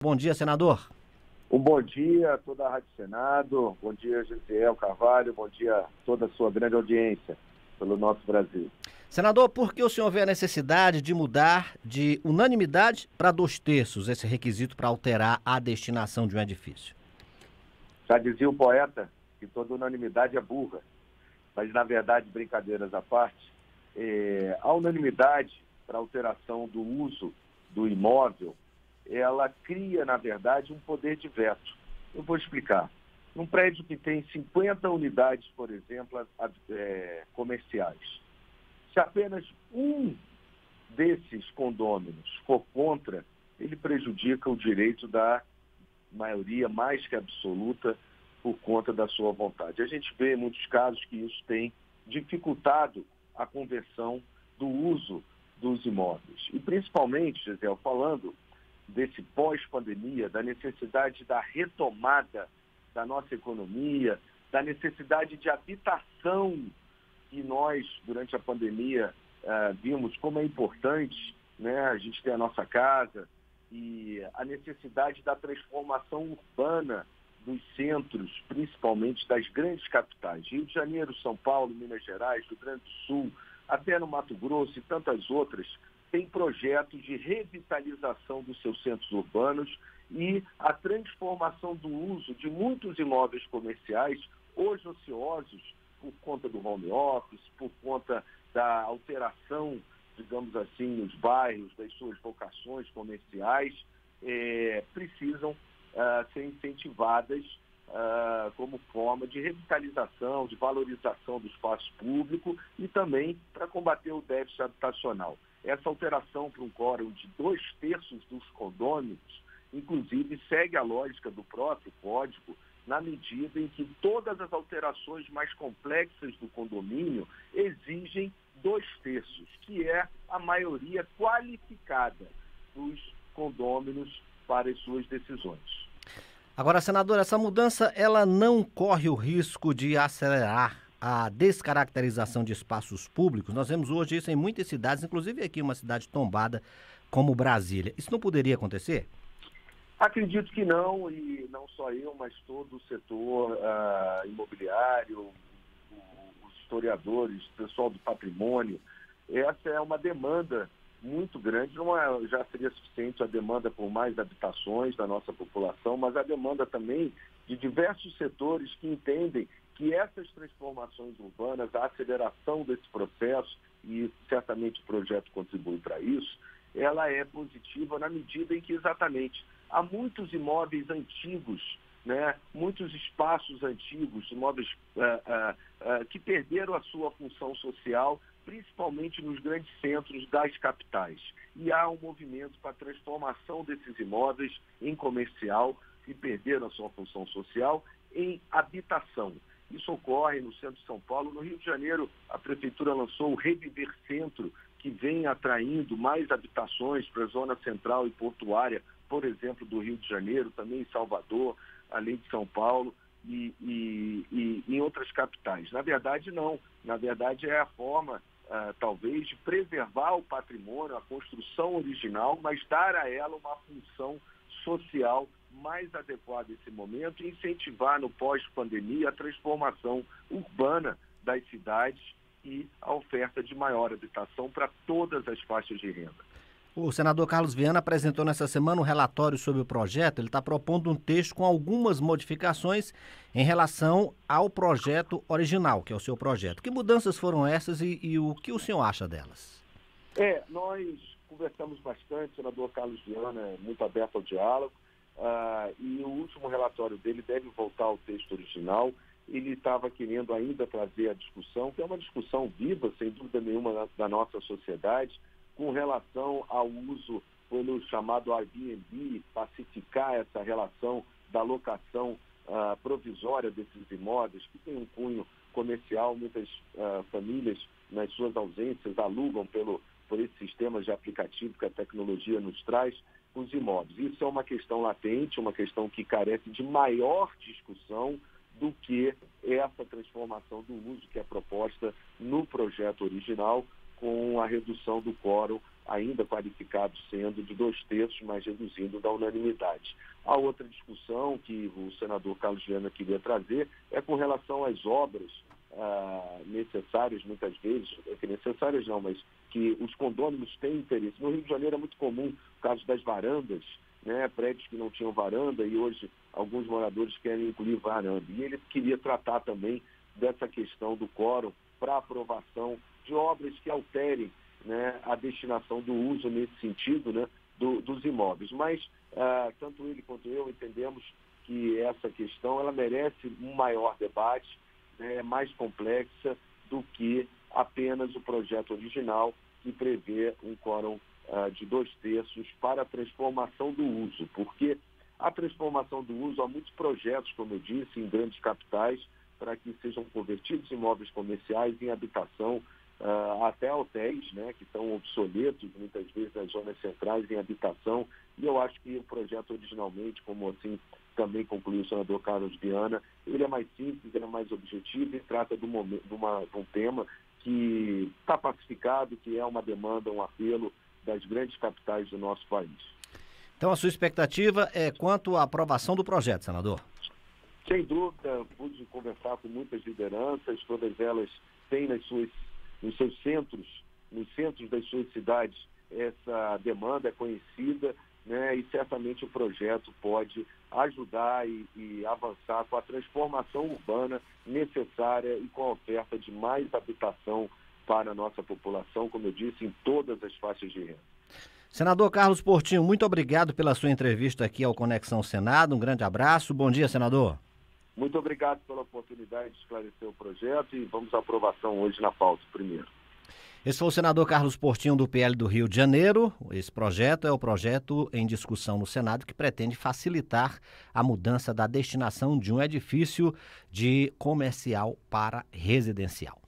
Bom dia, senador. Um bom dia a toda a Rádio Senado, bom dia, Gisiel Carvalho, bom dia a toda a sua grande audiência pelo nosso Brasil. Senador, por que o senhor vê a necessidade de mudar de unanimidade para 2/3 esse requisito para alterar a destinação de um edifício? Já dizia o poeta que toda unanimidade é burra, mas na verdade, brincadeiras à parte, a unanimidade para alteração do uso do imóvel, ela cria, na verdade, um poder de veto. Eu vou explicar. Num prédio que tem 50 unidades, por exemplo, comerciais, se apenas um desses condôminos for contra, ele prejudica o direito da maioria mais que absoluta por conta da sua vontade. A gente vê em muitos casos que isso tem dificultado a conversão do uso dos imóveis. E principalmente, Gisele, falando desse pós-pandemia, da necessidade da retomada da nossa economia, da necessidade de habitação que nós, durante a pandemia, vimos como é importante, né? A gente ter a nossa casa e a necessidade da transformação urbana dos centros, principalmente das grandes capitais. Rio de Janeiro, São Paulo, Minas Gerais, Rio Grande do Sul, até no Mato Grosso e tantas outras, tem projetos de revitalização dos seus centros urbanos e a transformação do uso de muitos imóveis comerciais, hoje ociosos, por conta do home office, por conta da alteração, digamos assim, nos bairros, das suas vocações comerciais, precisam ser incentivadas como forma de revitalização, de valorização do espaço público e também para combater o déficit habitacional. Essa alteração para um quórum de 2/3 dos condôminos, inclusive, segue a lógica do próprio código, na medida em que todas as alterações mais complexas do condomínio exigem 2/3, que é a maioria qualificada dos condôminos para as suas decisões. Agora, senador, essa mudança ela não corre o risco de acelerar a descaracterização de espaços públicos? Nós vemos hoje isso em muitas cidades, inclusive aqui uma cidade tombada como Brasília. Isso não poderia acontecer? Acredito que não, e não só eu, mas todo o setor imobiliário, os historiadores, o pessoal do patrimônio. Essa é uma demanda muito grande, já seria suficiente a demanda por mais habitações da nossa população, mas a demanda também de diversos setores que entendem que essas transformações urbanas, a aceleração desse processo, e certamente o projeto contribui para isso, ela é positiva na medida em que exatamente há muitos imóveis antigos, né, muitos espaços antigos, imóveis que perderam a sua função social, principalmente nos grandes centros das capitais. E há um movimento para a transformação desses imóveis em comercial, que perderam a sua função social, em habitação. Isso ocorre no centro de São Paulo. No Rio de Janeiro, a Prefeitura lançou o Reviver Centro, que vem atraindo mais habitações para a zona central e portuária, por exemplo, do Rio de Janeiro, também em Salvador, além de São Paulo e em outras capitais. Na verdade, não. Na verdade, é a forma, talvez, de preservar o patrimônio, a construção original, mas dar a ela uma função social mais adequada nesse momento e incentivar no pós-pandemia a transformação urbana das cidades e a oferta de maior habitação para todas as faixas de renda. O senador Carlos Viana apresentou nessa semana um relatório sobre o projeto. Ele está propondo um texto com algumas modificações em relação ao projeto original, que é o seu projeto. Que mudanças foram essas e o que o senhor acha delas? Nós conversamos bastante, o senador Carlos Viana é muito aberto ao diálogo, e o último relatório dele deve voltar ao texto original. Ele estava querendo ainda trazer a discussão, que é uma discussão viva, sem dúvida nenhuma, da nossa sociedade, com relação ao uso pelo chamado Airbnb, pacificar essa relação da locação provisória desses imóveis, que tem um cunho comercial. Muitas famílias, nas suas ausências, alugam por esses sistemas de aplicativo que a tecnologia nos traz, os imóveis. Isso é uma questão latente, uma questão que carece de maior discussão do que essa transformação do uso que é proposta no projeto original, com a redução do quórum ainda qualificado sendo de 2/3, mas reduzindo da unanimidade. A outra discussão que o senador Carlos Viana queria trazer é com relação às obras necessárias, muitas vezes, que necessárias não, mas que os condôminos têm interesse. No Rio de Janeiro é muito comum o caso das varandas, né, prédios que não tinham varanda e hoje alguns moradores querem incluir varanda. E ele queria tratar também dessa questão do quórum para aprovação de obras que alterem, né, a destinação do uso nesse sentido, né, dos imóveis. Mas tanto ele quanto eu entendemos que essa questão ela merece um maior debate, né, mais complexa do que apenas o projeto original que prevê um quórum de 2/3 para a transformação do uso, porque a transformação do uso, há muitos projetos, como eu disse, em grandes capitais, para que sejam convertidos imóveis comerciais em habitação, até hotéis, né, que estão obsoletos, muitas vezes nas zonas centrais, em habitação, e eu acho que o projeto originalmente, como assim também concluiu o senador Carlos Viana, ele é mais simples, ele é mais objetivo e trata de um tema que está pacificado, que é uma demanda, um apelo das grandes capitais do nosso país. Então a sua expectativa é quanto à aprovação do projeto, senador? Sem dúvida, pude conversar com muitas lideranças, todas elas têm nos seus centros, nos centros das suas cidades, essa demanda é conhecida, né, e certamente o projeto pode ajudar e avançar com a transformação urbana necessária e com a oferta de mais habitação para a nossa população, como eu disse, em todas as faixas de renda. Senador Carlos Portinho, muito obrigado pela sua entrevista aqui ao Conexão Senado. Um grande abraço. Bom dia, senador. Muito obrigado pela oportunidade de esclarecer o projeto e vamos à aprovação hoje na pauta primeiro. Esse foi o senador Carlos Portinho, do PL do Rio de Janeiro. Esse projeto é o projeto em discussão no Senado que pretende facilitar a mudança da destinação de um edifício de comercial para residencial.